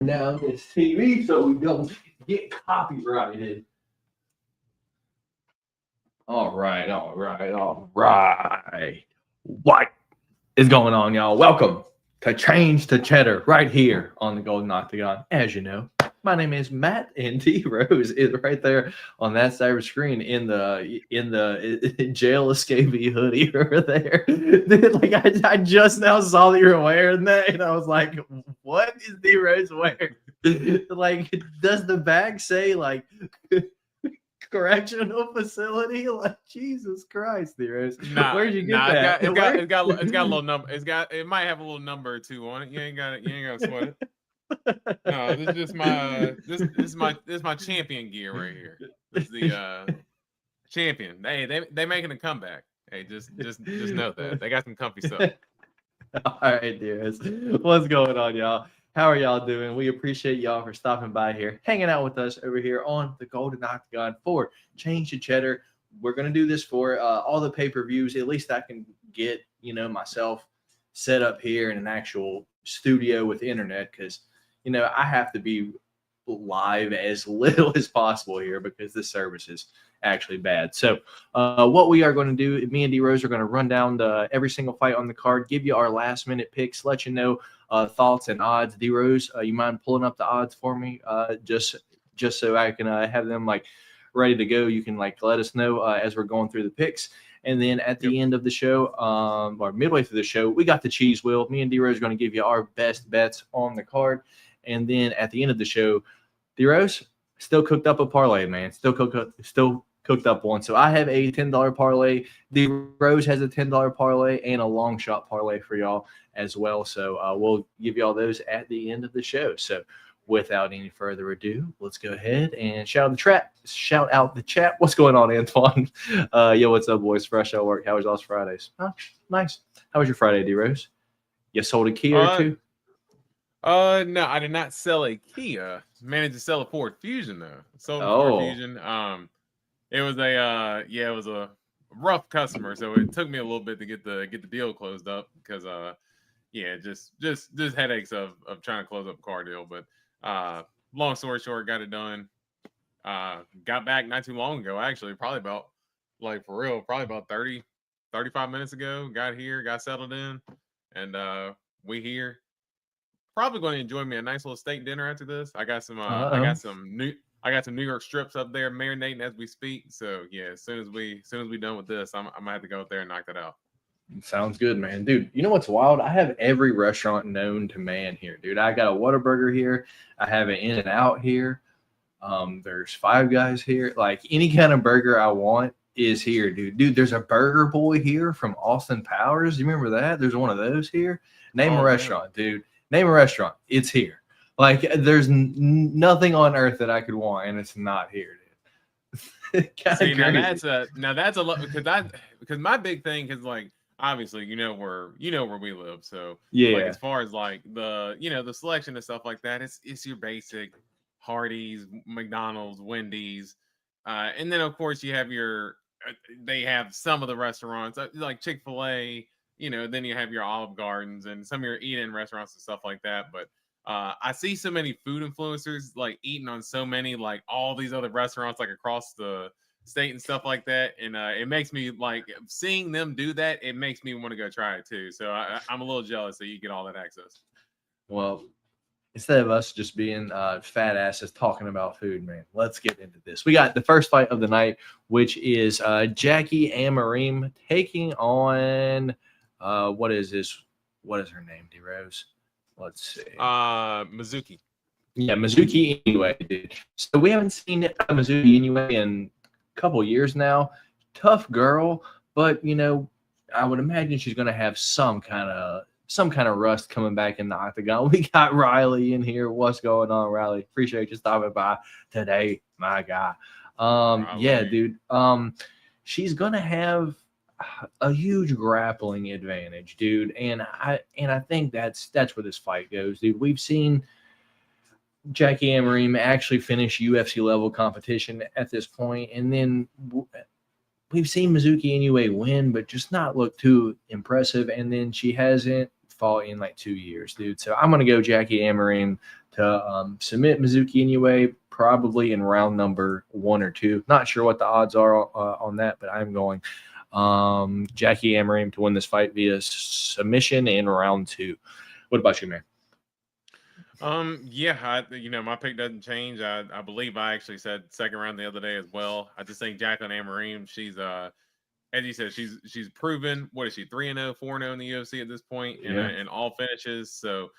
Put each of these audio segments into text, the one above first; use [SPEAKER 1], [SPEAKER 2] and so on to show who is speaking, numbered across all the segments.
[SPEAKER 1] Now this TV so we don't get copyrighted. All right. What is going on, y'all? Welcome to Change to Cheddar right here on the Golden Octagon. As you know, my name is Matt, and D Rose is right there on that side of the screen in the jail escapee hoodie over there. Dude, like I just now saw that you were wearing that, and I was like, "What is D Rose wearing?" Like, does the bag say like correctional facility? Like, Jesus Christ, D Rose. Where'd you get that?
[SPEAKER 2] It's got a little number. It might have a little number or two on it. You ain't got to sweat it. No, this is my champion gear right here. This is the champion. They making a comeback. Hey, just know that they got some comfy stuff.
[SPEAKER 1] All right, dearest. What's going on, y'all? How are y'all doing? We appreciate y'all for stopping by here, hanging out with us over here on the Golden Octagon for Change to Cheddar. We're going to do this for all the pay-per-views. At least I can get, myself set up here in an actual studio with internet because, I have to be live as little as possible here because this service is actually bad. So what we are going to do, me and D Rose are going to run down every single fight on the card, give you our last minute picks, let you know thoughts and odds. D Rose, you mind pulling up the odds for me, just so I can have them like ready to go? You can like let us know as we're going through the picks. And then at the end of the show, or midway through the show, we got the cheese wheel. Me and D Rose are going to give you our best bets on the card. And then at the end of the show, D Rose still cooked up a parlay, man. Still cooked up one. So I have a $10 parlay. D Rose has a $10 parlay and a long shot parlay for y'all as well. So we'll give y'all those at the end of the show. So without any further ado, let's go ahead and shout out the chat. What's going on, Antoine? Yo, what's up, boys? Fresh out work. How was y'all's Fridays? Oh, nice. How was your Friday, D Rose? You sold a Kia or two?
[SPEAKER 2] No, I did not sell a Kia. Managed to sell a Ford Fusion though. Sold a Ford Fusion. It was a rough customer, so it took me a little bit to get the deal closed up because just headaches of trying to close up a car deal. But long story short, got it done. Got back not too long ago, actually, probably about 30, 35 minutes ago. Got here, got settled in, and we here. Probably going to enjoy me a nice little steak dinner after this. I got some New York strips up there marinating as we speak. So yeah, as soon as we done with this, I'm gonna have to go up there and knock that out.
[SPEAKER 1] Sounds good, man. Dude, you know what's wild? I have every restaurant known to man here, dude. I got a Whataburger here. I have an In-N-Out here. There's Five Guys here. Like any kind of burger I want is here, dude. Dude, there's a Burger Boy here from Austin Powers. You remember that? There's one of those here. Name a restaurant, dude. Name a restaurant. It's here. Like there's nothing on earth that I could want, and it's not here, dude.
[SPEAKER 2] See, now that's a lot because my big thing is like obviously you know where we live, so
[SPEAKER 1] yeah.
[SPEAKER 2] Like, as far as like the selection and stuff like that, it's your basic Hardee's, McDonald's, Wendy's, and then of course you have they have some of the restaurants like Chick-fil-A. Then you have your Olive Gardens and some of your eat-in restaurants and stuff like that. But I see so many food influencers like eating on so many like all these other restaurants like across the state and stuff like that, and it makes me like seeing them do that. It makes me want to go try it too. So I'm a little jealous that you get all that access.
[SPEAKER 1] Well, instead of us just being fat asses talking about food, man, let's get into this. We got the first fight of the night, which is Jackie Amarim taking on. What is her name, D Rose? Let's see.
[SPEAKER 2] Mizuki.
[SPEAKER 1] Yeah, Mizuki Inoue, dude. So we haven't seen Mizuki Inoue in a couple years now. Tough girl, but I would imagine she's gonna have some kind of rust coming back in the octagon. We got Riley in here. What's going on, Riley? Appreciate you stopping by today, my guy. Yeah, dude. She's gonna have a huge grappling advantage, dude, and I think that's where this fight goes, dude. We've seen Jackie Amarim actually finish UFC level competition at this point, and then we've seen Mizuki Inoue win, but just not look too impressive. And then she hasn't fought in like 2 years, dude. So I'm gonna go Jackie Amarim to submit Mizuki anyway, probably in round number 1 or 2. Not sure what the odds are on that, but I'm going Jackie Amarim to win this fight via submission in round 2. What about you, man?
[SPEAKER 2] Yeah, my pick doesn't change. I believe I actually said second round the other day as well. I just think Jacqueline Amarim, she's as you said, she's proven. What is she, 3-0, 4-0 in the UFC at this point, in all finishes. So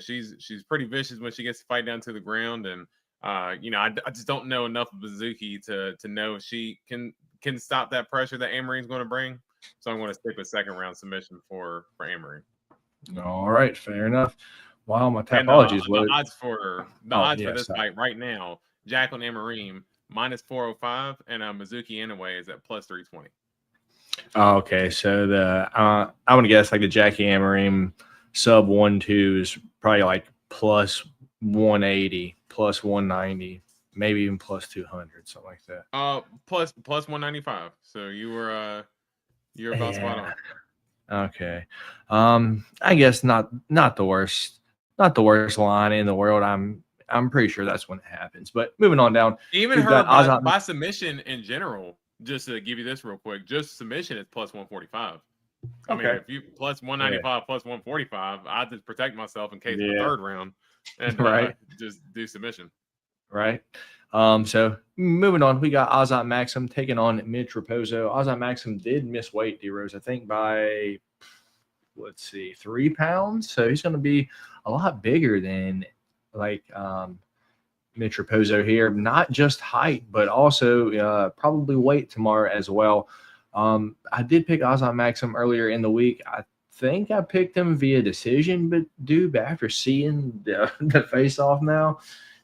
[SPEAKER 2] she's pretty vicious when she gets to fight down to the ground, and I just don't know enough of Mizuki to know if she can stop that pressure that Amarim's going to bring. So I'm going to stick with second round submission for Amarim.
[SPEAKER 1] All right, fair enough. Wow, my
[SPEAKER 2] And
[SPEAKER 1] Tapology is
[SPEAKER 2] the
[SPEAKER 1] loaded.
[SPEAKER 2] odds for this fight right now, Jacqueline Amarim minus 405, and Mizuki Inoue is at plus 320.
[SPEAKER 1] Oh, okay, so the I want to guess like the Jackie Amarim sub 1-2 is probably like plus 180, plus 190, maybe even plus 200, something like that.
[SPEAKER 2] Plus 195. So you were about spot on.
[SPEAKER 1] Okay. I guess not the worst line in the world. I'm pretty sure that's when it happens. But moving on down.
[SPEAKER 2] Even her by submission in general, just to give you this real quick, just submission is plus 145. I mean, if you plus 195 plus 145, I just protect myself in case of the third round and just do submission.
[SPEAKER 1] Right. So moving on, we got Azat Maxim taking on Mitch Raposo. Azat Maxim did miss weight, D-Rose, I think by 3 pounds. So he's going to be a lot bigger than like Mitch Raposo here. Not just height, but also probably weight tomorrow as well. I did pick Azat Maxim earlier in the week. I think I picked him via decision, but after seeing the face-off now,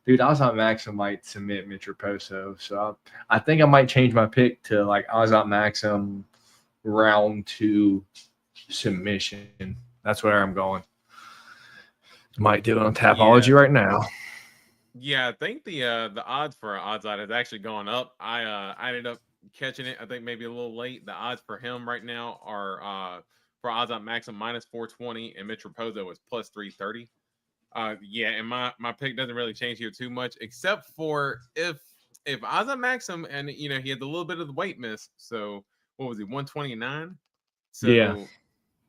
[SPEAKER 1] dude, Azat Maxim might submit Mitch Raposo. So I think I might change my pick to like Azat Maxim round 2 submission. That's where I'm going. Might do it on Tapology right now.
[SPEAKER 2] Yeah, I think the odds for Azat has actually gone up. I ended up catching it, I think maybe a little late. The odds for him right now are for Azat Maxim minus 420 and Mitch Raposo is plus 330. And my pick doesn't really change here too much, except for if Azat Maxim, and he had a little bit of the weight miss. So what was he, 129? So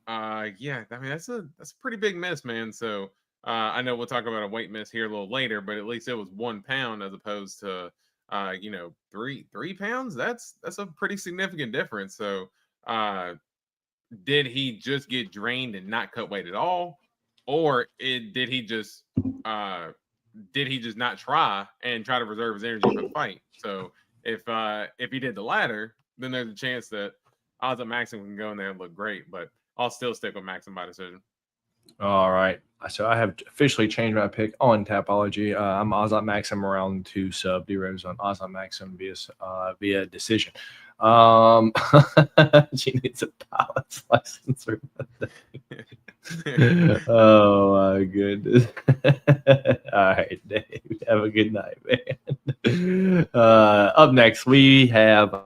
[SPEAKER 2] I mean that's a pretty big miss, man. So I know we'll talk about a weight miss here a little later, but at least it was 1 pound as opposed to 3 pounds. That's a pretty significant difference. So did he just get drained and not cut weight at all? Or did he just not try and try to reserve his energy for the fight? So if he did the latter, then there's a chance that Azat Maxim can go in there and look great. But I'll still stick with Maxim by decision.
[SPEAKER 1] All right. So I have officially changed my pick on Tapology. I'm Azat Maxim round 2 sub. D-Rose on Azat Maxim via decision. She needs a pilot's license or nothing. Oh my goodness. All right, Dave. Have a good night, man. Up next, we have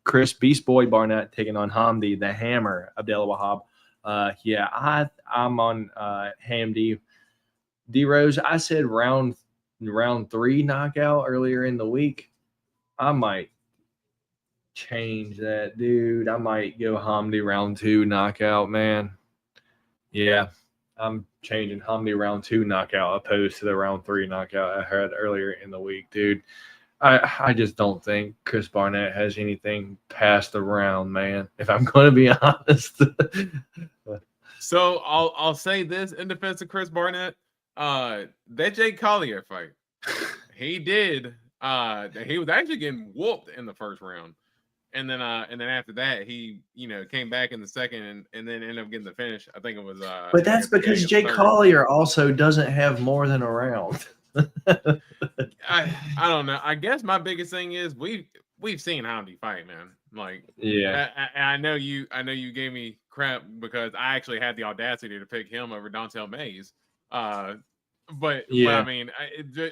[SPEAKER 1] Chris Beast Boy Barnett taking on Hamdi the Hammer Abdelwahab. I'm on Hamdi. D-Rose, I said round 3 knockout earlier in the week. I might change that, dude. I might go Hamdi round 2 knockout, man. Yeah, I'm changing Hamdi round 2 knockout opposed to the round 3 knockout I had earlier in the week, dude. I just don't think Chris Barnett has anything past the round, man, if I'm going to be honest.
[SPEAKER 2] So I'll say this in defense of Chris Barnett. That Jake Collier fight, he was actually getting whooped in the first round. And then after that, he came back in the second and then ended up getting the finish. I think it was.
[SPEAKER 1] But that's because Jake Collier also doesn't have more than a round.
[SPEAKER 2] I don't know. I guess my biggest thing is we've seen Hamdi fight, man. Like, I know you gave me crap because I actually had the audacity to pick him over Dontel Mays. But I mean,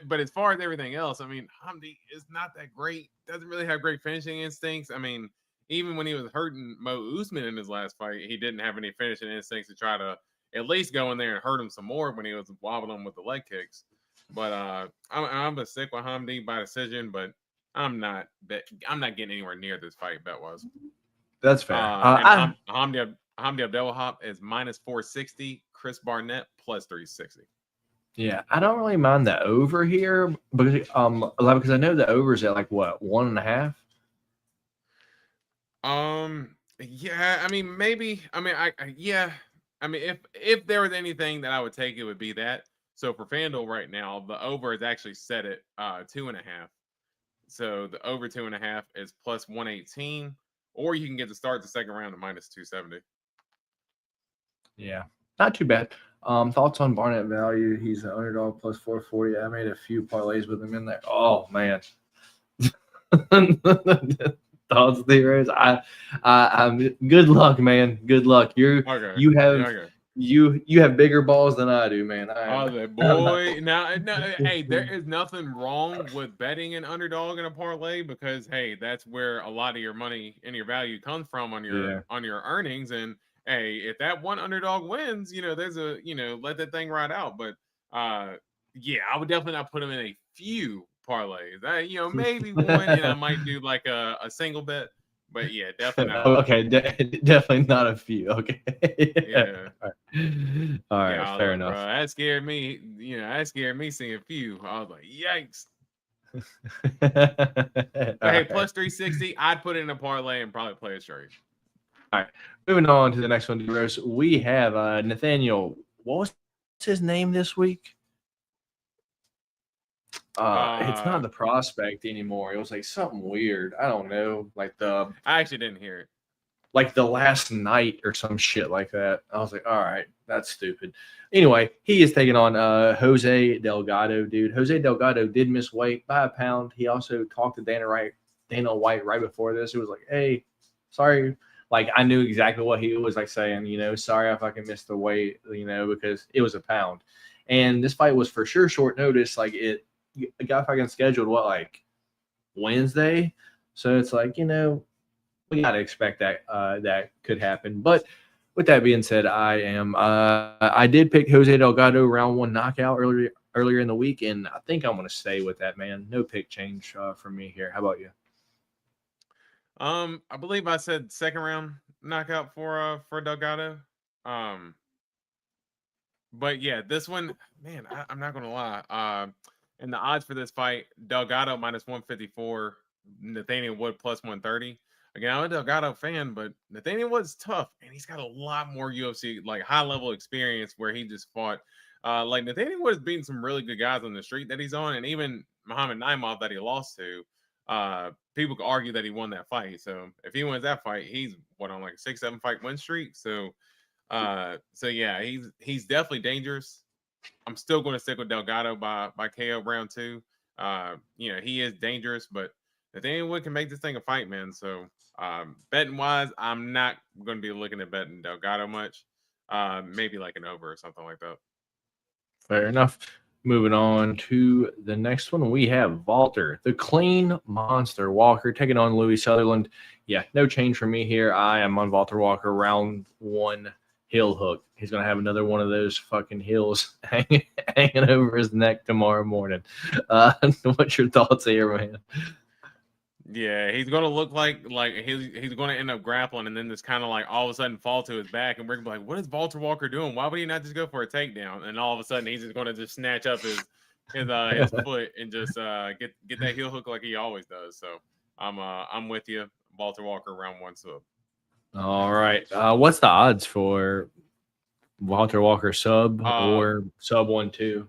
[SPEAKER 2] but as far as everything else, I mean, Hamdi is not that great. Doesn't really have great finishing instincts. I mean, even when he was hurting Mo Usman in his last fight, he didn't have any finishing instincts to try to at least go in there and hurt him some more when he was wobbling with the leg kicks. But I'm gonna stick with Hamdi by decision, but I'm not getting anywhere near this fight bet was.
[SPEAKER 1] That's fair.
[SPEAKER 2] And Hamdi Abdelwahab is minus 460. Chris Barnett plus 360.
[SPEAKER 1] Yeah, I don't really mind the over here because I know the over is at like what 1.5.
[SPEAKER 2] Yeah, I mean maybe. I mean yeah. I mean if there was anything that I would take, it would be that. So for FanDuel right now, the over is actually set at 2.5. So the over 2.5 is plus 118, or you can get to start the second round at minus 270.
[SPEAKER 1] Yeah, not too bad. Thoughts on Barnett value? He's an underdog plus 440. I made a few parlays with him in there. Oh man. Thoughts, theories. I'm good luck, man. Good luck. You have bigger balls than I do, man.
[SPEAKER 2] Boy. Now, hey, there is nothing wrong with betting an underdog in a parlay because hey, that's where a lot of your money and your value comes from on your earnings. And hey, if that one underdog wins, there's let that thing ride out. But yeah, I would definitely not put him in a few parlays. Maybe one, and I might do like a single bet. But yeah, definitely not.
[SPEAKER 1] Okay, definitely not a few. Okay.
[SPEAKER 2] Yeah.
[SPEAKER 1] All right. Fair enough.
[SPEAKER 2] Bro, that scared me. That scared me seeing a few. I was like, yikes. Hey, plus 360, I'd put it in a parlay and probably play it straight.
[SPEAKER 1] All right. Moving on to the next one, Rose. We have Nathaniel. What was his name this week? It's not the prospect anymore. It was like something weird. I don't know. I
[SPEAKER 2] actually didn't hear it.
[SPEAKER 1] Like the last night or some shit like that. I was like, all right, that's stupid. Anyway, he is taking on Jose Delgado, dude. Jose Delgado did miss weight by a pound. He also talked to Dana White right before this. He was like, hey, sorry. Like I knew exactly what he was like saying, sorry if I can miss the weight, because it was a pound. And this fight was for sure short notice. Like it got fucking scheduled Wednesday. So it's like, we gotta expect that that could happen. But with that being said, I did pick Jose Delgado round 1 knockout earlier in the week, and I think I'm gonna stay with that, man. No pick change from me here. How about you?
[SPEAKER 2] I believe I said second round knockout for Delgado. But yeah, this one, man, I'm not gonna lie. And the odds for this fight, Delgado minus 154, Nathaniel Wood plus 130. Again, I'm a Delgado fan, but Nathaniel Wood's tough, and he's got a lot more UFC, like high-level experience where he just fought. Like Nathaniel Wood has beaten some really good guys on the street that he's on, and even Muhammad Naimov that he lost to. People could argue that he won that fight. So if he wins that fight, he's on like a 6-7 fight win streak. So yeah, he's definitely dangerous. I'm still going to stick with Delgado by KO round 2. He is dangerous, but Nathaniel Wood can make this thing a fight, man. So betting wise, I'm not going to be looking at betting Delgado much. Maybe like an over or something like that.
[SPEAKER 1] Fair enough. Moving on to the next one, we have Walter, the clean monster Walker, taking on Louis Sutherland. Yeah, no change for me here. I am on Walter Walker, round 1 heel hook. He's going to have another one of those fucking heels hanging over his neck tomorrow morning. What's your thoughts here, man?
[SPEAKER 2] Yeah, he's going to look like he's going to end up grappling and then just kind of like all of a sudden fall to his back, and we're going to be like, what is Walter Walker doing? Why would he not just go for a takedown? And all of a sudden he's just going to just snatch up his foot and just get that heel hook like he always does. So I'm with you, Walter Walker, round 1 sub.
[SPEAKER 1] All right. What's the odds for Walter Walker sub or sub 1-2?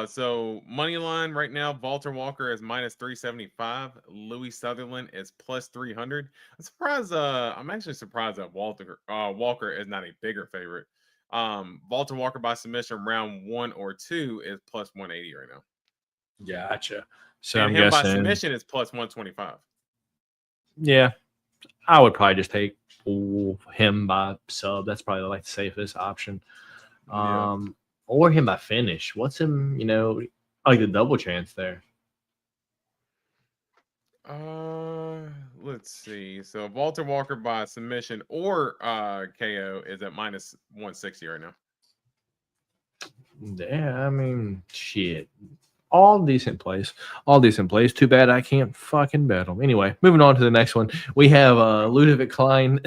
[SPEAKER 2] So money line right now, Walter Walker is minus 375. Louis Sutherland is plus 300. I'm surprised. I'm actually surprised that Walker is not a bigger favorite. Walter Walker by submission round 1 or 2 is plus 180 right now.
[SPEAKER 1] Gotcha. So
[SPEAKER 2] and
[SPEAKER 1] I'm
[SPEAKER 2] him
[SPEAKER 1] guessing
[SPEAKER 2] by submission is plus 125.
[SPEAKER 1] Yeah, I would probably just take him by sub. That's probably like the safest option. Or him by finish. What's him, like the double chance there?
[SPEAKER 2] let's see. So Walter Walker by submission or KO is at minus 160 right now.
[SPEAKER 1] Yeah, I mean, shit. All decent plays. All decent plays. Too bad I can't fucking bet them. Anyway, moving on to the next one. We have Ludovic Klein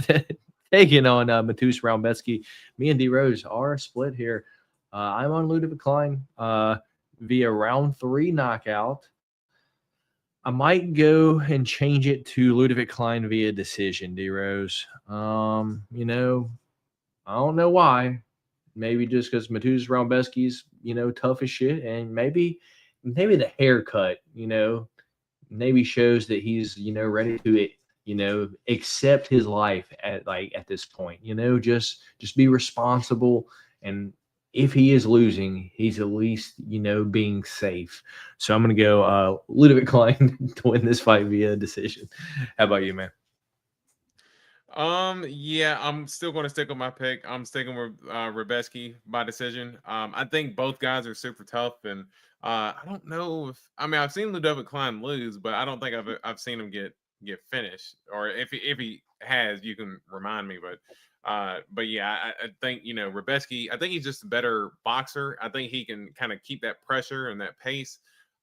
[SPEAKER 1] taking on Matus Raumbetsky. Me and D Rose are split here. I'm on Ludovic Klein via round 3 knockout. I might go and change it to Ludovic Klein via decision, D Rose. You know, I don't know why. Maybe just because Matus Raumbetsky's, tough as shit, and maybe the haircut, maybe shows that he's, ready to, accept his life at this point. Just be responsible, and if he is losing, he's at least, being safe. So I'm gonna go Ludovic Klein to win this fight via decision. How about you, man?
[SPEAKER 2] Yeah, I'm still going to stick with my pick. I'm sticking with Raumbetsky by decision. I think both guys are super tough, and I don't know if I've seen Ludovic Klein lose, but I don't think I've seen him get finished. Or if he has, you can remind me. But yeah, I think Raumbetsky. I think he's just a better boxer. I think he can kind of keep that pressure and that pace.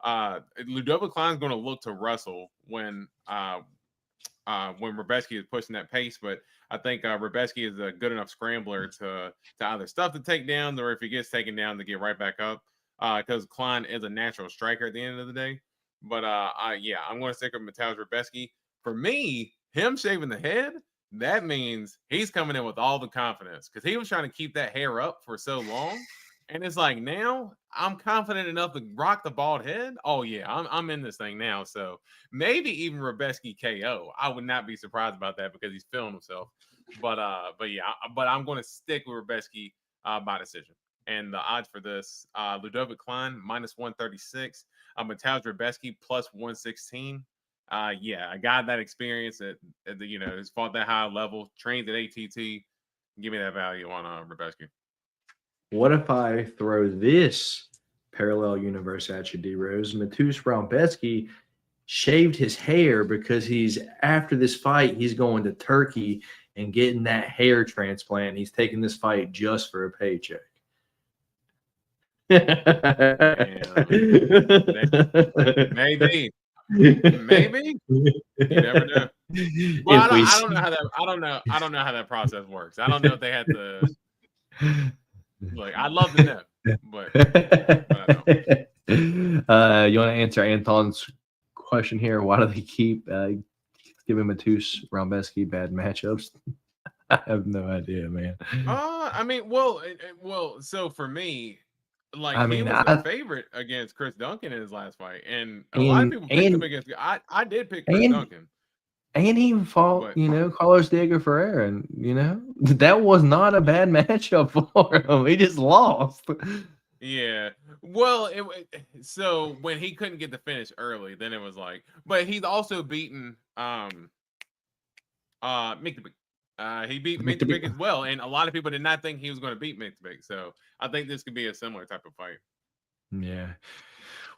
[SPEAKER 2] Ludovic Klein's going to look to wrestle when Raumbetsky is pushing that pace, but I think Raumbetsky is a good enough scrambler to either stuff the takedowns, or if he gets taken down, to get right back up. Because Klein is a natural striker at the end of the day. But yeah, I'm going to stick with Mateusz Raumbetsky. For me, him shaving the head, that means he's coming in with all the confidence, because he was trying to keep that hair up for so long. And it's like, now I'm confident enough to rock the bald head. Oh yeah, I'm in this thing now. So maybe even Raumbetsky KO. I would not be surprised about that, because he's feeling himself. But yeah, but I'm going to stick with Raumbetsky by decision. And the odds for this: Ludovic Klein minus 136, Mateusz Raumbetsky plus 116. Yeah, a guy that experience at the has fought that high level, trained at ATT. Give me that value on Raumbetsky.
[SPEAKER 1] What if I throw this parallel universe at you, D Rose? Matus Raumbetsky shaved his hair because after this fight, he's going to Turkey and getting that hair transplant. He's taking this fight just for a paycheck.
[SPEAKER 2] Maybe. You never know. Well, I don't know how that process works. I don't know if they had to. Like, I'd love to know, but I don't.
[SPEAKER 1] You want to answer Anton's question here? Why do they keep giving Matus Raumbetsky bad matchups? I have no idea, man.
[SPEAKER 2] Well, so for me, like, he was the favorite against Chris Duncan in his last fight, and a lot of people picked him against. I did pick Chris Duncan.
[SPEAKER 1] And he fought, Carlos Diego Ferreira, and that was not a bad matchup for him. He just lost.
[SPEAKER 2] Yeah. Well, so when he couldn't get the finish early, then it was like, but he's also beaten Mick the Big. He beat Mick the Big as well, and a lot of people did not think he was going to beat Mick the Big. So I think this could be a similar type of fight.
[SPEAKER 1] Yeah.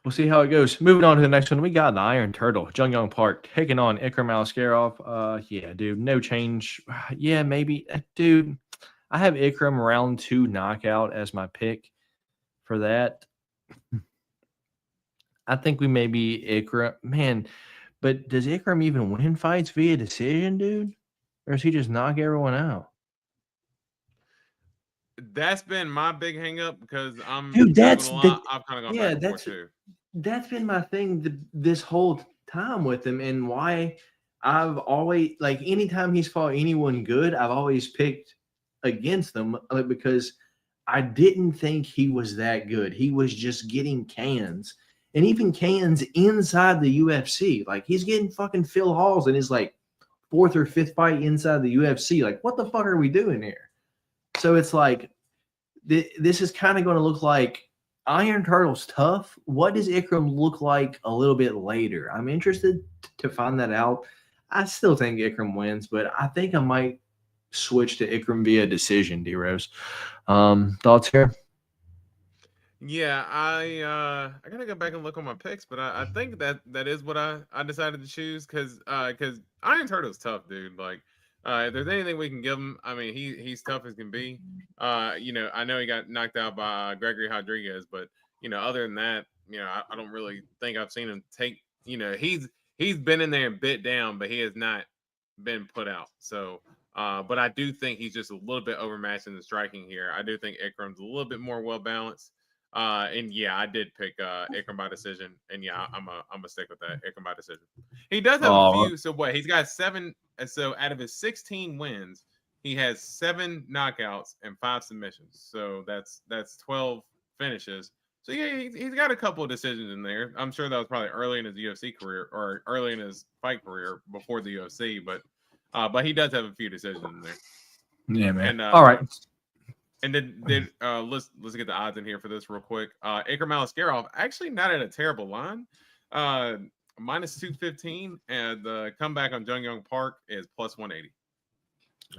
[SPEAKER 1] We'll see how it goes. Moving on to the next one, we got the Iron Turtle, Jung Young Park, taking on Ikram Aliskerov. Yeah, dude, no change. Yeah, maybe. Dude, I have Ikram round 2 knockout as my pick for that. I think we may be Ikram. Man, but does Ikram even win fights via decision, dude? Or does he just knock everyone out?
[SPEAKER 2] That's been my big hang up, because I'm
[SPEAKER 1] Dude,
[SPEAKER 2] I've kind of gone back and forth too.
[SPEAKER 1] That's been my thing this whole time with him, and why I've always, like, anytime he's fought anyone good, I've always picked against them, because I didn't think he was that good. He was just getting cans, and even cans inside the UFC. Like, he's getting fucking Phil Halls in his like 4th or 5th fight inside the UFC. Like, what the fuck are we doing here? So it's like, this is kind of going to look like Iron Turtle's tough. What does Ikram look like a little bit later? I'm interested to find that out. I still think Ikram wins, but I think I might switch to Ikram via decision, D-Rose. Thoughts here?
[SPEAKER 2] Yeah, I gotta go back and look on my picks, but I think that is what I decided to choose because Iron Turtle's tough, dude. Like, if there's anything we can give him, I mean, he's tough as can be. I know he got knocked out by Gregory Rodriguez, but other than that, I don't really think I've seen him take. He's been in there and bit down, but he has not been put out. So, but I do think he's just a little bit overmatched in the striking here. I do think Ikram's a little bit more well balanced. And yeah, I did pick Ikram by decision, and yeah, I'm a stick with that Ikram by decision. He does have a few. So what? He's got 7. So out of his 16 wins, he has 7 knockouts and 5 submissions. So that's 12 finishes. So yeah, he's got a couple of decisions in there. I'm sure that was probably early in his UFC career or early in his fight career before the UFC, but he does have a few decisions in there.
[SPEAKER 1] Yeah, man. And, all right.
[SPEAKER 2] And then let's get the odds in here for this real quick. Ikram Aliskerov actually not at a terrible line, minus 215, and the comeback on Jung Young Park is plus 180.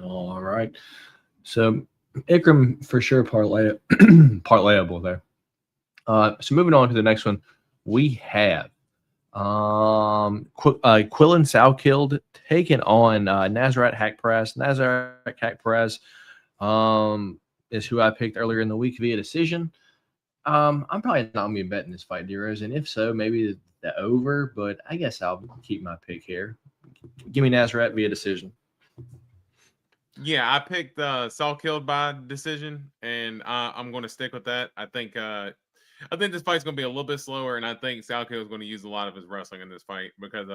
[SPEAKER 1] All right, so Ikram for sure parlayable there. So moving on to the next one, we have Quillen Soukilled taking on Nasrat Haqparast. Nasrat Haqparast is who I picked earlier in the week via decision. I'm probably not going to be betting this fight, Deros, and if so, maybe the over, but I guess I'll keep my pick here. Give me Nasrat via decision.
[SPEAKER 2] Yeah, I picked Soukilled by decision, and I'm going to stick with that. I think this fight's going to be a little bit slower, and I think Soukilled is going to use a lot of his wrestling in this fight because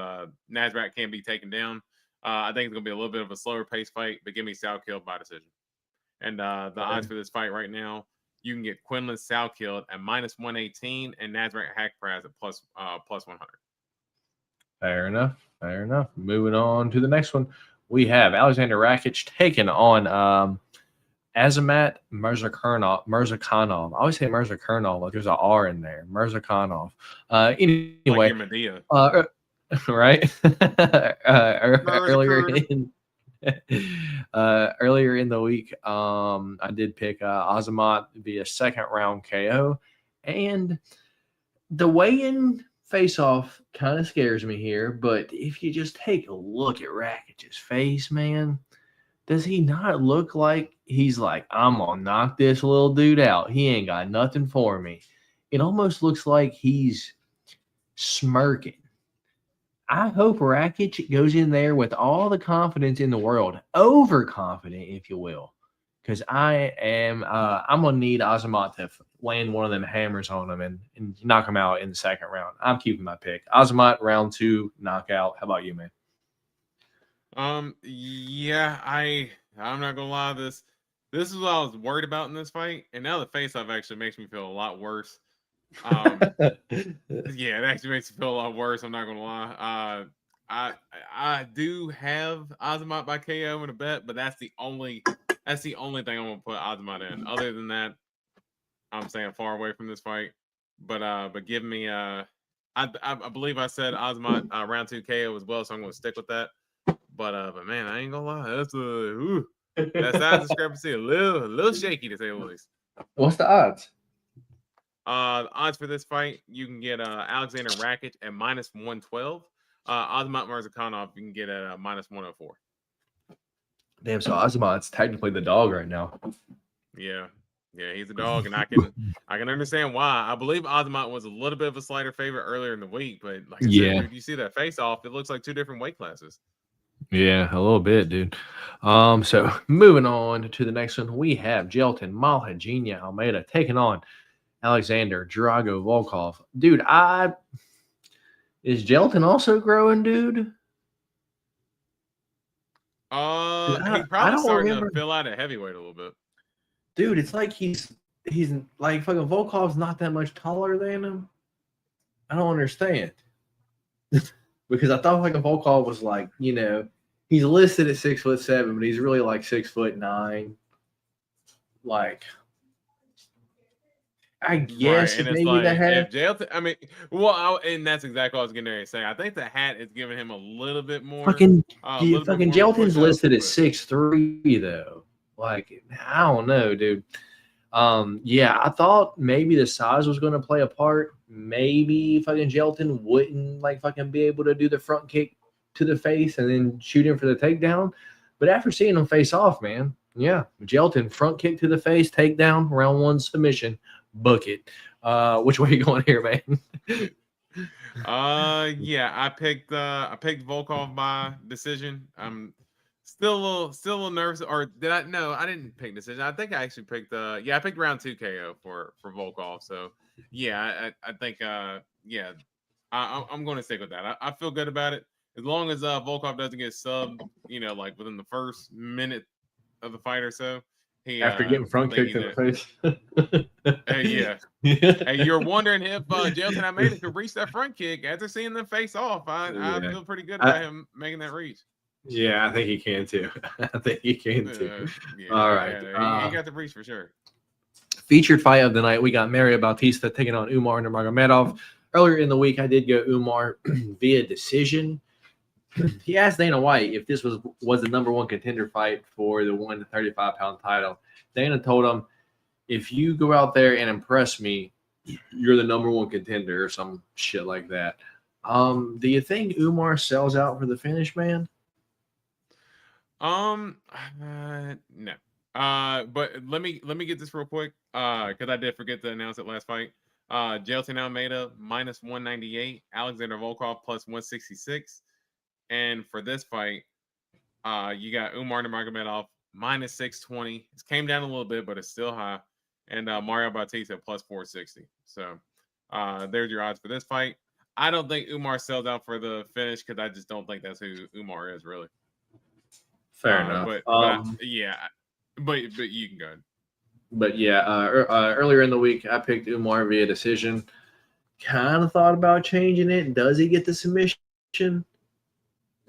[SPEAKER 2] Nasrat can't be taken down. I think it's going to be a little bit of a slower pace fight, but give me Soukilled by decision. And the odds for this fight right now, you can get Quinlan Soukilled at minus 118 and Nasrat Haqparast at plus 100.
[SPEAKER 1] Fair enough. Moving on to the next one, we have Alexander Rakic taking on Azamat Mirzakhanov. I always say Mirzakhanov, like there's an R in there. Mirzakhanov. Anyway,
[SPEAKER 2] like
[SPEAKER 1] right? Earlier in the week, I did pick Azamat via second round KO, and the weigh-in face-off kind of scares me here. But if you just take a look at Rakic's face, man, does he not look like he's like, I'm gonna knock this little dude out? He ain't got nothing for me. It almost looks like he's smirking. I hope Rakic goes in there with all the confidence in the world, overconfident, if you will, because I'm gonna need Azamat to land one of them hammers on him and knock him out in the second round. I'm keeping my pick. Azamat round 2 knockout. How about you, man?
[SPEAKER 2] Yeah, I'm not gonna lie. This is what I was worried about in this fight, and now the face-off actually makes me feel a lot worse. Yeah, it actually makes me feel a lot worse. I'm not gonna lie. I do have Azamat by KO in a bet, but that's the only thing I'm gonna put Azamat in. Other than that, I'm staying far away from this fight. But give me I believe I said Azamat round 2 KO as well, so I'm gonna stick with that. But man, I ain't gonna lie, that's that size discrepancy a little shaky to say the least.
[SPEAKER 1] What's the odds?
[SPEAKER 2] The odds for this fight, you can get Alexander Rakic at minus 112. Azamat Mirzakhanov you can get at minus 104.
[SPEAKER 1] Damn, so Azamat's technically the dog right now.
[SPEAKER 2] Yeah, he's a dog, and I can understand why. I believe Azamat was a little bit of a slighter favorite earlier in the week, but like I said, if you see that face off, it looks like 2 different weight classes.
[SPEAKER 1] Yeah, a little bit, dude. So moving on to the next one, we have Jelton Malhadjinia Almeida taking on Alexander Drago Volkov. Dude, is Jelton also growing, dude?
[SPEAKER 2] He probably starting to fill out at heavyweight a little bit.
[SPEAKER 1] Dude, it's like he's like fucking Volkov's not that much taller than him. I don't understand. Because I thought fucking Volkov was like, he's listed at 6'7", but he's really like 6'9". Like, I guess
[SPEAKER 2] right. And
[SPEAKER 1] maybe
[SPEAKER 2] it's like,
[SPEAKER 1] the hat.
[SPEAKER 2] And that's exactly what I was getting ready to say. I think the hat is giving him a little bit more.
[SPEAKER 1] Fucking Jelton's listed at 6'3", though. Like, I don't know, dude. Yeah, I thought maybe the size was going to play a part. Maybe fucking Jelton wouldn't like fucking be able to do the front kick to the face and then shoot him for the takedown. But after seeing him face off, man, yeah, Jelton front kick to the face, takedown, round one submission, bucket. Which way you going here, man?
[SPEAKER 2] Yeah, I picked Volkov by decision. I'm still a little nervous. Or did I? No, I didn't pick decision. I think I actually picked I picked round 2 KO for Volkov. So yeah, I think yeah, I'm going to stick with that. I feel good about it as long as Volkov doesn't get subbed. Like within the first minute of the fight or so.
[SPEAKER 1] After getting front kicked in the face.
[SPEAKER 2] Yeah. Hey, you're wondering if Jelton I made it could reach that front kick after seeing them face off. I feel pretty good about him making that reach.
[SPEAKER 1] Yeah, I think he can too. I think he can too.
[SPEAKER 2] Yeah,
[SPEAKER 1] all right.
[SPEAKER 2] He got the reach for sure.
[SPEAKER 1] Featured fight of the night, we got Mario Bautista taking on Umar Nurmagomedov. Earlier in the week, I did go Umar via decision. He asked Dana White if this was the number one contender fight for the 135-pound title. Dana told him, if you go out there and impress me, you're the number one contender or some shit like that. Do you think Umar sells out for the finish, man?
[SPEAKER 2] No. But let me get this real quick. Because I did forget to announce it last fight. Jelton Almeida minus 198, Alexander Volkov plus 166. And for this fight, you got Umar Nurmagomedov minus 620. It came down a little bit, but it's still high. And Mario Bautista plus 460. So there's your odds for this fight. I don't think Umar sells out for the finish because I just don't think that's who Umar is, really.
[SPEAKER 1] Fair enough.
[SPEAKER 2] But you can go.
[SPEAKER 1] But yeah, earlier in the week, I picked Umar via decision. Kind of thought about changing it. Does he get the submission?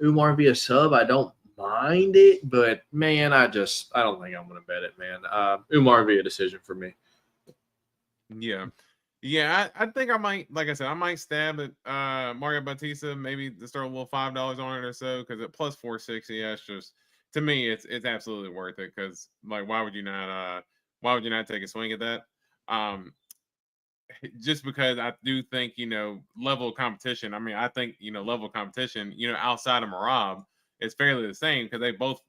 [SPEAKER 1] Umar via sub, I don't mind it, but man, I don't think I'm gonna bet it, man. Umar via decision for me.
[SPEAKER 2] Yeah, I think I might, like I said, I might stab at Mario Bautista, maybe to start a little $5 on it or so, because at plus 460, yeah, it's just, to me, it's absolutely worth it. Because like, why would you not take a swing at that? Just because I do think, level of competition. I mean, I think, level of competition, outside of Marab is fairly the same because they both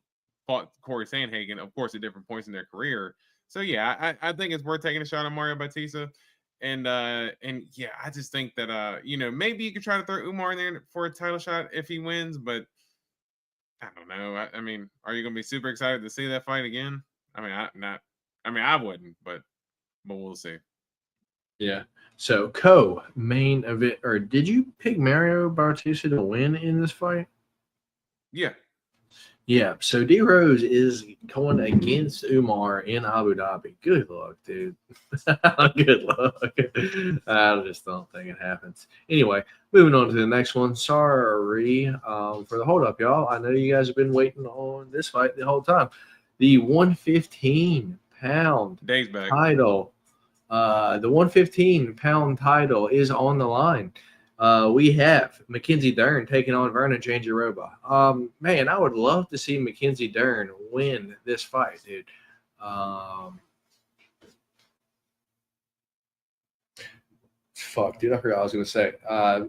[SPEAKER 2] fought Corey Sandhagen, of course, at different points in their career. So yeah, I think it's worth taking a shot at Mario Bautista. And yeah, I just think that maybe you could try to throw Umar in there for a title shot if he wins, but I don't know. I mean, are you gonna be super excited to see that fight again? I mean, I wouldn't, but we'll see.
[SPEAKER 1] Yeah. So main event, or did you pick Mario Bautista to win in this fight?
[SPEAKER 2] Yeah.
[SPEAKER 1] Yeah. So D Rose is going against Umar in Abu Dhabi. Good luck, dude. Good luck. I just don't think it happens. Anyway, moving on to the next one. Sorry for the hold up, y'all. I know you guys have been waiting on this fight the whole time. The 115-pound title. The 115-pound title is on the line. We have Mackenzie Dern taking on Verna Jandiroba. Man, I would love to see Mackenzie Dern win this fight, dude. Fuck, dude, I forgot what I was going to say.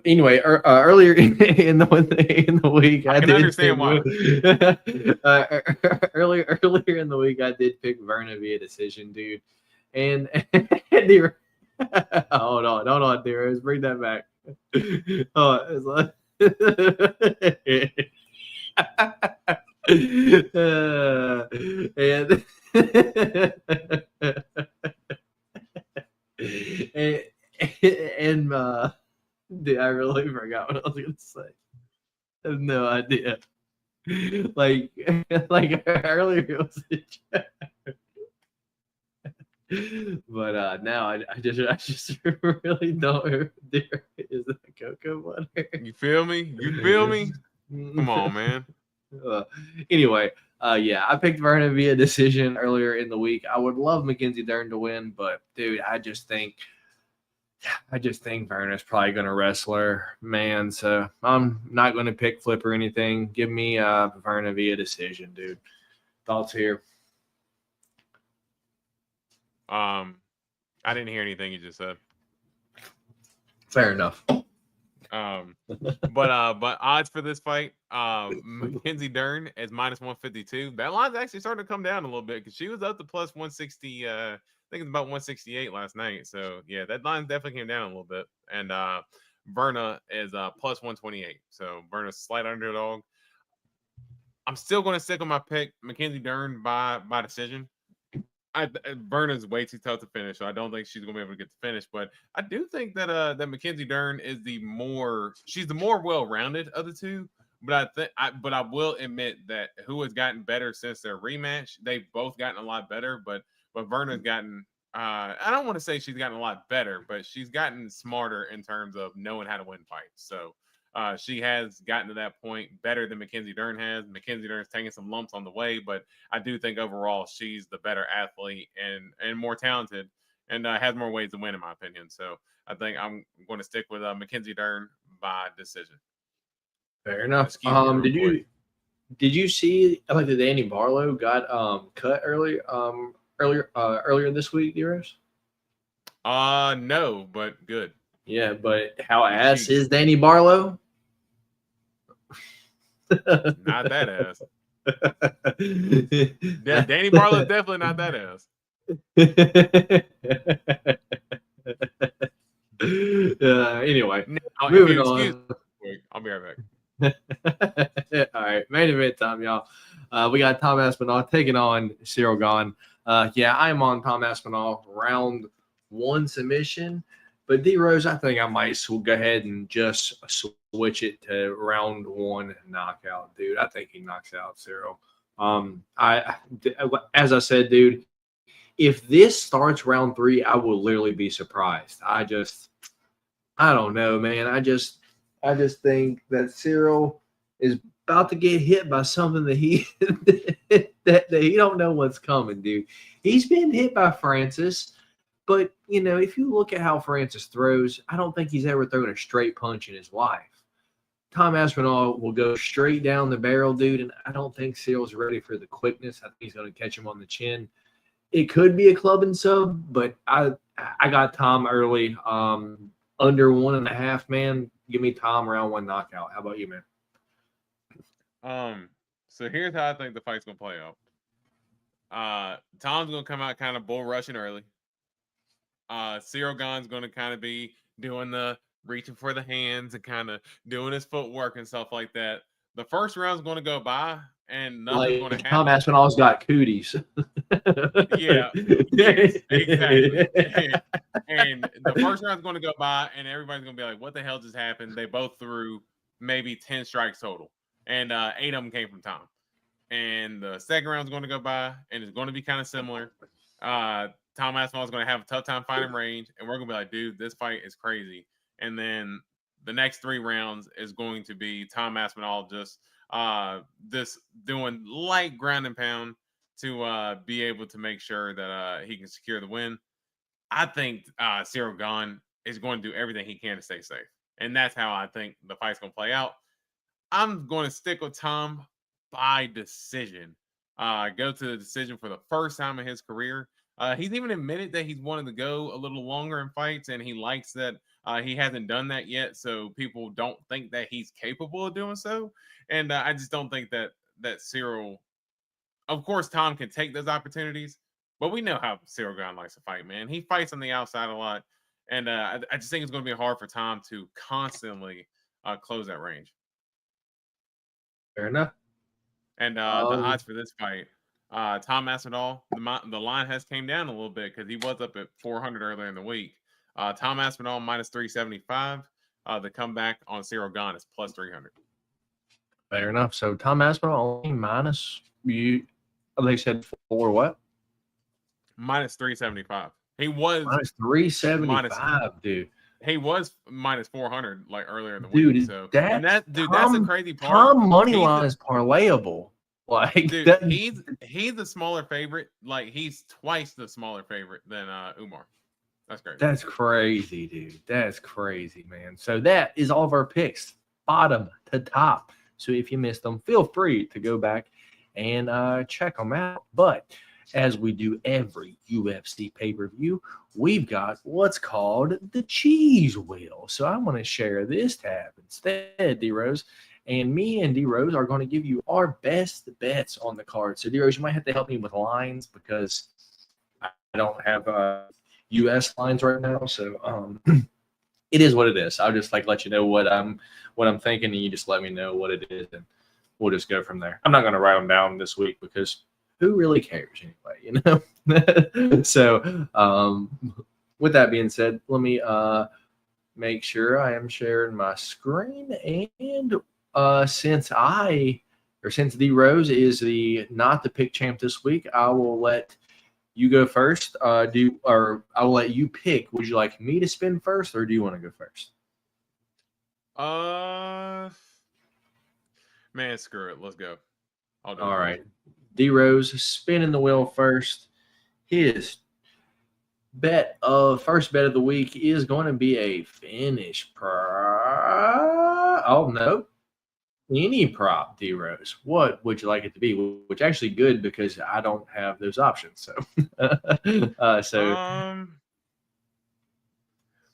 [SPEAKER 1] Anyway, earlier in the week, I
[SPEAKER 2] can understand why.
[SPEAKER 1] Earlier in the week, I did pick Verna via decision, dude. And hold on, dear. Let's bring that back. It's like and dude, I really forgot what I was gonna say. I have no idea. Like earlier it was a joke. But now I just really don't. Is that cocoa butter?
[SPEAKER 2] You feel me? Come on, man.
[SPEAKER 1] Anyway, yeah, I picked Verna via decision earlier in the week. I would love Mackenzie Dern to win, but dude, I just think Verna's probably going to wrestle her, man. So I'm not going to pick flip or anything. Give me Verna via decision, dude. Thoughts here?
[SPEAKER 2] I didn't hear anything you just said.
[SPEAKER 1] Fair enough.
[SPEAKER 2] But odds for this fight, Mackenzie Dern is -152. That line's actually starting to come down a little bit because she was up to plus 160. I think it's about 168 last night. So yeah, that line definitely came down a little bit. And Verna is plus 128. So Verna's slight underdog. I'm still going to stick on my pick, Mackenzie Dern by decision. Verna's way too tough to finish, so I don't think she's gonna be able to get the finish. But I do think that that Mackenzie Dern is she's the more well-rounded of the two. But I will admit that who has gotten better since their rematch, they've both gotten a lot better. But Verna's gotten I don't want to say she's gotten a lot better, but she's gotten smarter in terms of knowing how to win fights. So she has gotten to that point better than Mackenzie Dern has. Mackenzie Dern's taking some lumps on the way, but I do think overall she's the better athlete and more talented and has more ways to win, in my opinion. So I think I'm going to stick with Mackenzie Dern by decision.
[SPEAKER 1] Fair enough. Did you see like the Danny Barlow got cut earlier this week, Euros?
[SPEAKER 2] No, but good.
[SPEAKER 1] Yeah, but how ass is Danny Barlow?
[SPEAKER 2] Not that ass. Yeah, Danny Barlow's definitely not that ass.
[SPEAKER 1] Anyway,
[SPEAKER 2] now,
[SPEAKER 1] moving on.
[SPEAKER 2] I'll be right
[SPEAKER 1] back. All right, main event time, y'all. We got Tom Aspinall taking on Cyril Gane. Yeah, I'm on Tom Aspinall round 1 submission. But D-Rose, I think I might go ahead and just switch it to round 1 knockout, dude. I think he knocks out Cyril. As I said, dude, if this starts round 3, I will literally be surprised. I don't know, man. I just think that Cyril is about to get hit by something that he that he don't know what's coming, dude. He's been hit by Francis. But, you know, if you look at how Francis throws, I don't think he's ever thrown a straight punch in his life. Tom Aspinall will go straight down the barrel, dude, and I don't think Cyril's ready for the quickness. I think he's going to catch him on the chin. It could be a club and sub, but I got Tom early. Under 1.5, man. Give me Tom round 1 knockout. How about you,
[SPEAKER 2] man? So here's how I think the fight's going to play out. Tom's going to come out kind of bull rushing early. Cyril Gane's going to kind of be doing the reaching for the hands and kind of doing his footwork and stuff like that. The first round's going to go by and nothing's going to happen.
[SPEAKER 1] Tom Aspinall's got cooties.
[SPEAKER 2] Yeah, yes, exactly. And the first round's going to go by and everybody's going to be like, what the hell just happened? They both threw maybe 10 strikes total. And 8 of them came from Tom. And the second round's going to go by and it's going to be kind of similar. Tom Aspinall is going to have a tough time finding range, and we're going to be like, dude, this fight is crazy. And then the next 3 rounds is going to be Tom Aspinall just doing light ground and pound to be able to make sure that he can secure the win. I think Cyril Gane is going to do everything he can to stay safe, and that's how I think the fight's going to play out. I'm going to stick with Tom by decision. Go to the decision for the first time in his career. He's even admitted that he's wanted to go a little longer in fights, and he likes that he hasn't done that yet, so people don't think that he's capable of doing so. And I just don't think that Cyril. Of course, Tom can take those opportunities, but we know how Cyril Gane likes to fight, man. He fights on the outside a lot, and I just think it's going to be hard for Tom to constantly close that range.
[SPEAKER 1] Fair enough.
[SPEAKER 2] And the odds for this fight. Tom Aspinall, the line has came down a little bit because he was up at 400 earlier in the week. Tom Aspinall -375. The comeback on Cyril Gane is +300.
[SPEAKER 1] Fair enough. So Tom Aspinall only minus you. They said 4 what?
[SPEAKER 2] -375. He was
[SPEAKER 1] -375, dude.
[SPEAKER 2] He was -400 like earlier in the week. So that's a crazy part.
[SPEAKER 1] Tom money line is parlayable. Like,
[SPEAKER 2] dude, he's the smaller favorite. Like, he's twice the smaller favorite than Umar. That's crazy.
[SPEAKER 1] That's crazy, dude. That's crazy, man. So that is all of our picks, bottom to top. So if you missed them, feel free to go back and check them out. But as we do every UFC pay-per-view, we've got what's called the cheese wheel. So I'm going to share this tab instead, D-Rose. And me and D-Rose are going to give you our best bets on the card. So D-Rose, you might have to help me with lines because I don't have US lines right now. So it is what it is. I'll just let you know what I'm thinking, and you just let me know what it is, and we'll just go from there. I'm not going to write them down this week because who really cares anyway, So with that being said, let me make sure I am sharing my screen. And since D-Rose is not the pick champ this week, I will let you go first. I will let you pick. Would you like me to spin first, or do you want to go first?
[SPEAKER 2] Man, screw it. Let's go.
[SPEAKER 1] All right. D-Rose spinning the wheel first. His first bet of the week is going to be a finish prop. Oh no. Any prop, D-Rose. What would you like it to be? Which actually good because I don't have those options. So,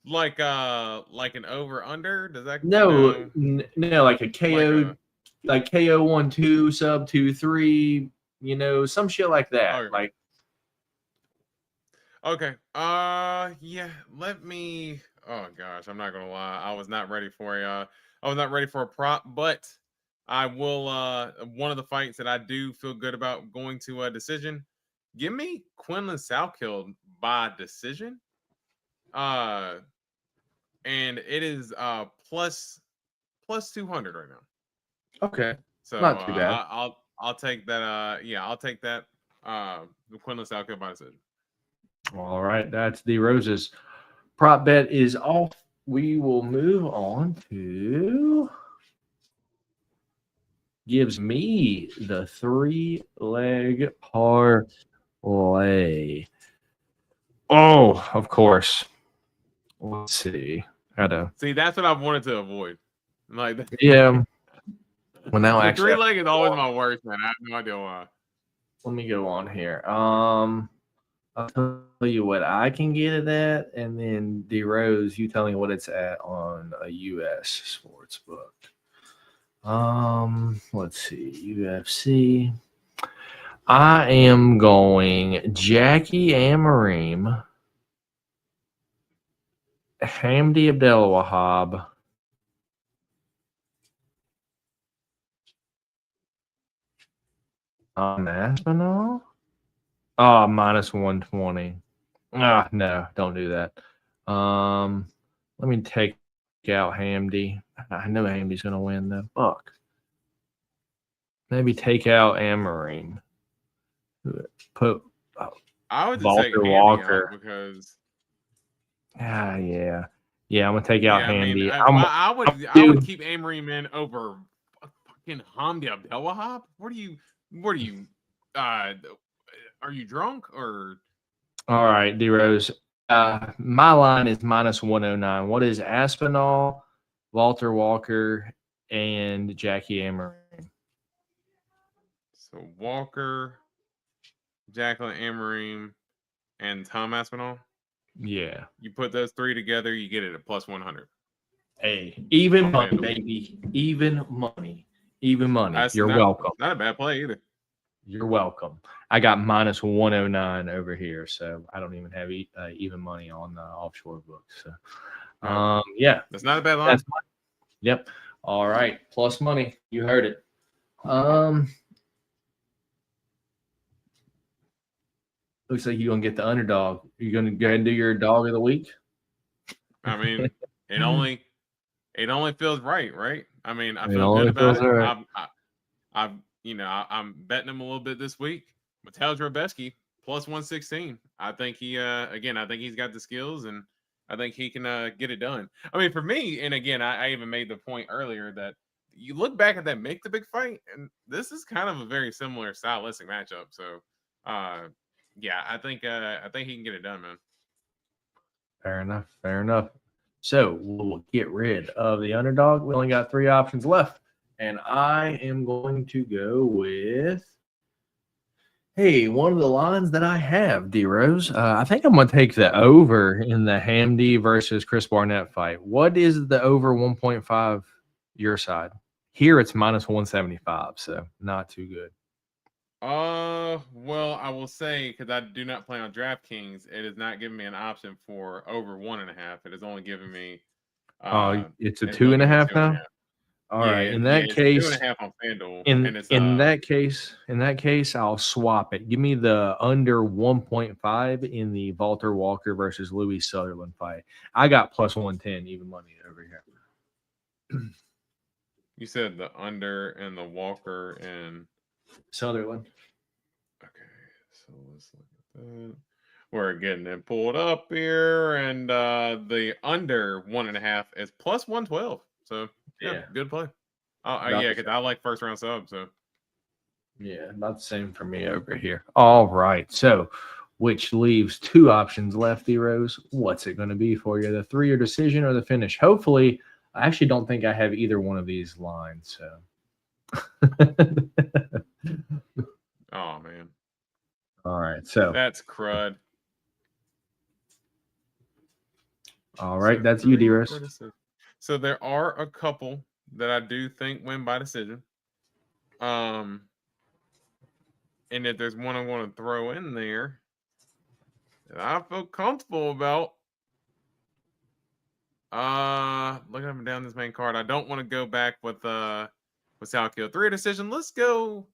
[SPEAKER 2] like an over under. Does that
[SPEAKER 1] no like a KO, like KO 1-2 sub 2-3. Some shit like that.
[SPEAKER 2] Okay.
[SPEAKER 1] Like,
[SPEAKER 2] okay. Yeah. Let me. Oh gosh, I'm not gonna lie. I was not ready for a prop, but I will. One of the fights that I do feel good about going to a decision. Give me Quinlan Salkill by decision. And it is plus 200 right now.
[SPEAKER 1] Okay.
[SPEAKER 2] So
[SPEAKER 1] not too bad.
[SPEAKER 2] I'll take that. Yeah, I'll take that. The Quinlan Salkill by decision.
[SPEAKER 1] All right, that's D-Rose's prop bet is off. We will move on to gives me the 3-leg parlay. Oh, of course. Let's see.
[SPEAKER 2] See, that's what I wanted to avoid. Like,
[SPEAKER 1] yeah. Well, now
[SPEAKER 2] the
[SPEAKER 1] actually,
[SPEAKER 2] 3-leg is always my worst, man. I have no idea why.
[SPEAKER 1] Let me go on here. I'll tell you what I can get it at, and then D-Rose, you tell me what it's at on a US sports book. Let's see. UFC. I am going Jackie Amarim, Hamdi Abdelwahab, Aspinall. Oh, minus 120. No, don't do that. Let me take out Hamdi. I know Hamdi's gonna win though. Fuck. Maybe take out Amarim. Put
[SPEAKER 2] I would
[SPEAKER 1] Walter
[SPEAKER 2] take Hamdi
[SPEAKER 1] Walker
[SPEAKER 2] because.
[SPEAKER 1] Yeah. I'm gonna take out Hamdi.
[SPEAKER 2] I would keep Amarim in over fucking Hamdi Abdelwahab. What are you? Are you drunk or?
[SPEAKER 1] All right, D-Rose. My line is minus 109. What is Aspinall, Walter Walker, and Jackie Amarim?
[SPEAKER 2] So Walker, Jacqueline Amarim, and Tom Aspinall.
[SPEAKER 1] Yeah.
[SPEAKER 2] You put those three together, you get it at plus 100.
[SPEAKER 1] Hey, even money, baby. Even money. You're welcome.
[SPEAKER 2] Not a bad play either.
[SPEAKER 1] You're welcome. I got minus 109 over here, so I don't even have even money on the offshore books. So, yeah,
[SPEAKER 2] that's not a bad line.
[SPEAKER 1] Yep. All right, plus money. You heard it. Looks like you're gonna get the underdog. You're gonna go ahead and do your dog of the week.
[SPEAKER 2] I mean, it only feels right? I mean, I feel good about it. Right. I'm betting him a little bit this week. Mateusz Rebecki plus 116. I think I think he's got the skills, and I think he can get it done. I mean, for me, and again, I even made the point earlier that you look back at that Make the Big Fight, and this is kind of a very similar stylistic matchup. So, yeah, I think he can get it done, man.
[SPEAKER 1] Fair enough. So we'll get rid of the underdog. We only got 3 options left, and I am going to go with Hey, one of the lines that I have, D-Rose, I think I'm going to take the over in the Hamdy versus Chris Barnett fight. What is the over 1.5 your side? Here it's minus 175, so not too good.
[SPEAKER 2] Well, I will say, because I do not play on DraftKings, it is not giving me an option for over 1.5. It is only giving me
[SPEAKER 1] It's a
[SPEAKER 2] it's only giving me
[SPEAKER 1] 2.5
[SPEAKER 2] 2.5.
[SPEAKER 1] now. All right. In
[SPEAKER 2] Yeah,
[SPEAKER 1] that
[SPEAKER 2] it's a
[SPEAKER 1] case,
[SPEAKER 2] 2.5 on FanDuel,
[SPEAKER 1] in
[SPEAKER 2] and it's
[SPEAKER 1] in that case, I'll swap it. Give me the under 1.5 in the Walter Walker versus Louis Sutherland fight. I got plus 110 even money over here.
[SPEAKER 2] you said the under and the Walker and
[SPEAKER 1] Sutherland.
[SPEAKER 2] okay, so let's look at that. We're getting it pulled up here, and the under 1.5 is plus 112. So yeah, good play. Yeah, because I like first round subs. So
[SPEAKER 1] yeah, not the same for me over here. All right, so which leaves two options left, Rose. What's it going to be for you? The 3-year decision or the finish? Hopefully, I actually don't think I have either one of these lines. So,
[SPEAKER 2] oh man,
[SPEAKER 1] all right, so
[SPEAKER 2] that's crud.
[SPEAKER 1] All right, so that's you, D-Rose.
[SPEAKER 2] So there are a couple that I do think win by decision. And if there's one I want to throw in there that I feel comfortable about, looking up and down this main card, I don't want to go back with Salkio 3 decision. Let's go.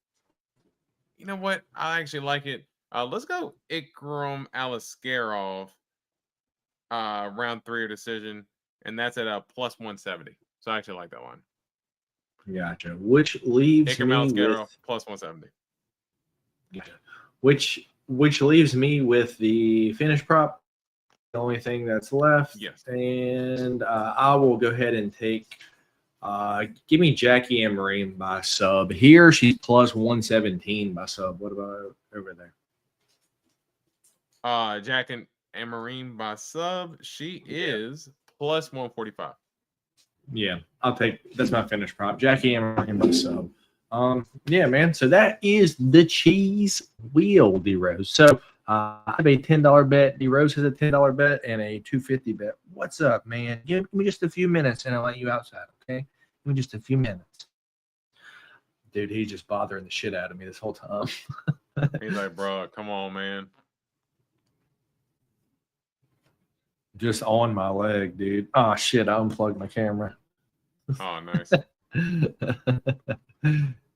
[SPEAKER 2] You know what? I actually like it. Let's go Ikram Aliskerov, round 3 decision, and that's at a plus 170. So I actually like that one.
[SPEAKER 1] Gotcha. Which leaves
[SPEAKER 2] Ikram Aliskerov with plus 170.
[SPEAKER 1] Gotcha. Which leaves me with the finish prop. The only thing that's left.
[SPEAKER 2] Yes.
[SPEAKER 1] And I will go ahead and take. Give me Jackie and Marine by sub. Here she's plus 117 by sub. What about over there?
[SPEAKER 2] Jackie and Marine by sub. She is plus 145.
[SPEAKER 1] Yeah, I'll take. That's my finish prop. Jackie and Marine by sub. Yeah, man. So that is the cheese wheel, D-Rose. So I have a $10 bet. D-Rose has a $10 bet and a $250 bet. What's up, man? Give me just a few minutes and I'll let you outside, okay? Give me just a few minutes. Dude, he's just bothering the shit out of me this whole time.
[SPEAKER 2] He's like, bro, come on, man.
[SPEAKER 1] Just on my leg, dude. Oh, shit. I unplugged my camera.
[SPEAKER 2] Oh, nice.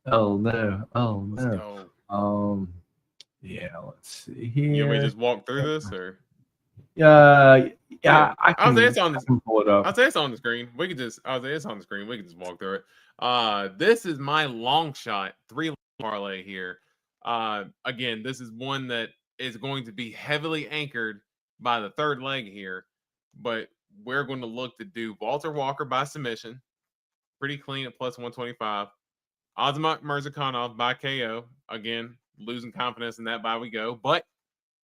[SPEAKER 1] Oh, no. Oh, no. Yeah, let's see here.
[SPEAKER 2] You want me to just walk through this, or?
[SPEAKER 1] Yeah,
[SPEAKER 2] I'll say it's on this.
[SPEAKER 1] Pull it up.
[SPEAKER 2] I'll say it's on the screen. We can just. I'll say it's on the screen. We can just walk through it. This is my long shot 3 parlay here. Again, this is one that is going to be heavily anchored by the third leg here, but we're going to look to do Walter Walker by submission, pretty clean at plus 125. Azamat Murzakanov by KO. Again, losing confidence in that by we go. But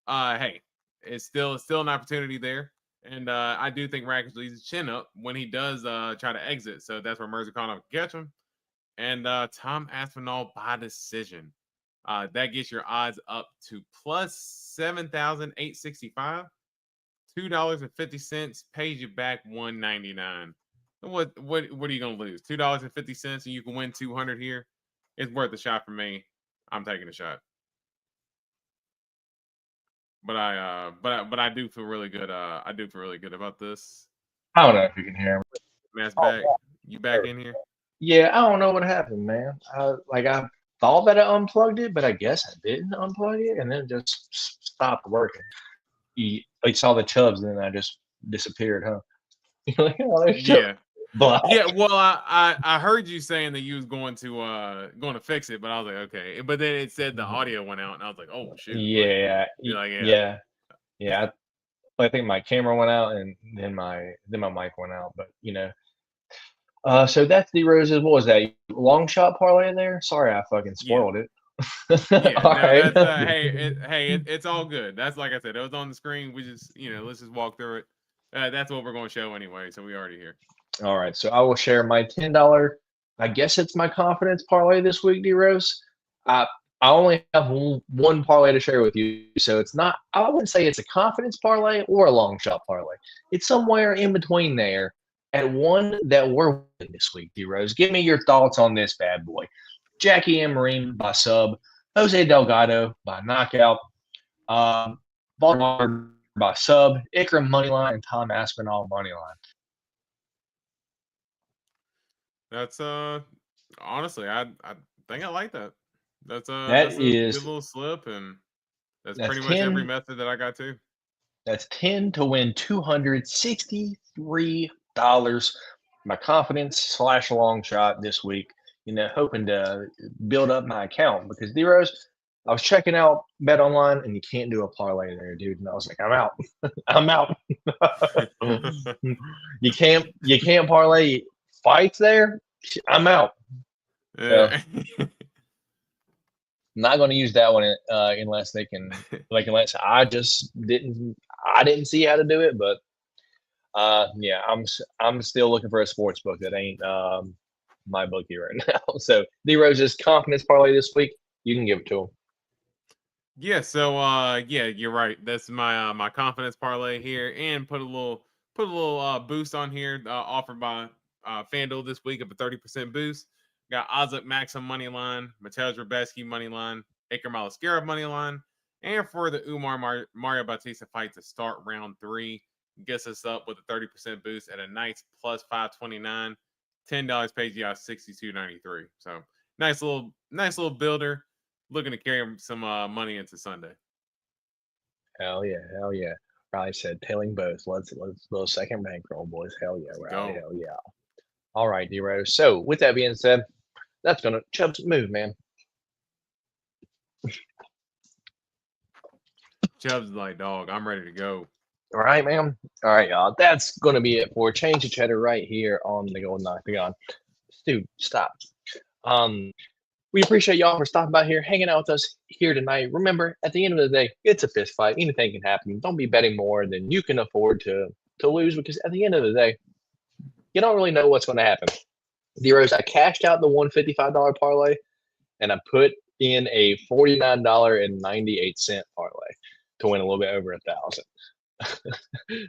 [SPEAKER 2] hey, it's still an opportunity there. And I do think Rakic leaves his chin up when he does try to exit. So that's where Murzakanov can catch him. And Tom Aspinall by decision. That gets your odds up to plus 7,865. $2.50 pays you back $1.99. What are you gonna lose? $2.50 and you can win 200 here. It's worth a shot for me. I'm taking a shot. But I do feel really good. I do feel really good about this.
[SPEAKER 1] I don't know if you can hear me.
[SPEAKER 2] Man's back. You back in here?
[SPEAKER 1] Yeah, I don't know what happened, man. I thought that I unplugged it, but I guess I didn't unplug it, and then it just stopped working. You saw the chubs, and then I just disappeared, huh?
[SPEAKER 2] Yeah. Yeah, well, I heard you saying that you was going to fix it, but I was like, okay. But then it said the audio went out, and I was like, oh shoot.
[SPEAKER 1] Yeah, yeah. I think my camera went out, and then my mic went out. But so that's D-Rose's. What was that? Long shot parlay in there? Sorry, I fucking spoiled it.
[SPEAKER 2] Yeah, all right. It's all good. That's like I said, it was on the screen. We just let's just walk through it. That's what we're going to show anyway. So we already here.
[SPEAKER 1] All right, so I will share my $10. I guess it's my confidence parlay this week, D-Rose. I
[SPEAKER 3] I only have one parlay to share with you, so it's not. I wouldn't say it's a confidence parlay or a long shot parlay. It's somewhere in between there. At one that we're winning this week, D-Rose. Give me your thoughts on this bad boy. Jackie M. Marine by sub, Jose Delgado by knockout, Baltimore by sub, Ikram moneyline, and Tom Aspinall moneyline.
[SPEAKER 2] That's honestly, I think I like that. That's
[SPEAKER 3] That
[SPEAKER 2] a
[SPEAKER 3] is
[SPEAKER 2] good little slip, and that's
[SPEAKER 3] that's
[SPEAKER 2] pretty much every
[SPEAKER 3] 10.
[SPEAKER 2] method that I got too.
[SPEAKER 3] That's 10 to win $263. My confidence / long shot this week. Hoping to build up my account because D-Rose, I was checking out Bet Online and you can't do a parlay there, dude. And I was like, I'm out. I'm out. you can't parlay fights there. I'm out. So, I'm not going to use that one unless they can, unless I just didn't see how to do it. But yeah, I'm still looking for a sports book that ain't my bookie right now. So D-Rose's confidence parlay this week, you can give it to him.
[SPEAKER 2] Yeah, so yeah, you're right. That's my my confidence parlay here, and put a little boost on here offered by FanDuel this week of a 30% boost. Got Isaac Maxim money line, Mateusz Rebecki money line, Iker Malascarov money line, and for the Mario Bautista fight to start round 3, gets us up with a 30% boost at a nice plus 529. $10 pays you out $62.93. So nice little builder. Looking to carry some money into Sunday.
[SPEAKER 3] Hell yeah. Riley said tailing both. Let's little second bankroll, boys. Hell yeah, Riley. Hell yeah. All right, D-Rose. So with that being said, that's gonna Chubbs move, man.
[SPEAKER 2] Chubbs like, dog, I'm ready to go.
[SPEAKER 3] All right, man. All right, y'all. That's gonna be it for Change the Cheddar right here on the Golden Octagon. Dude, stop. We appreciate y'all for stopping by here, hanging out with us here tonight. Remember, at the end of the day, it's a fist fight. Anything can happen. Don't be betting more than you can afford to lose, because at the end of the day, you don't really know what's going to happen. D-Rose, I cashed out the $155 parlay, and I put in a $49.98 parlay to win a little bit over $1,000.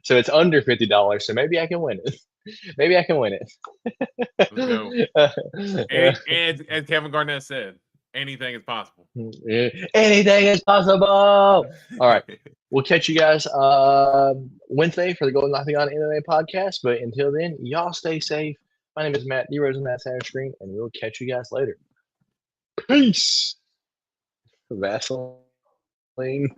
[SPEAKER 3] So it's under $50. So maybe I can win it. Maybe I can win it.
[SPEAKER 2] Let's go. And as Kevin Garnett said, anything is possible.
[SPEAKER 3] Anything is possible. All right. We'll catch you guys Wednesday for the Golden Octagon MMA podcast. But until then, y'all stay safe. My name is Matt D-Rose on that side of the screen, and we'll catch you guys later. Peace. Vaseline.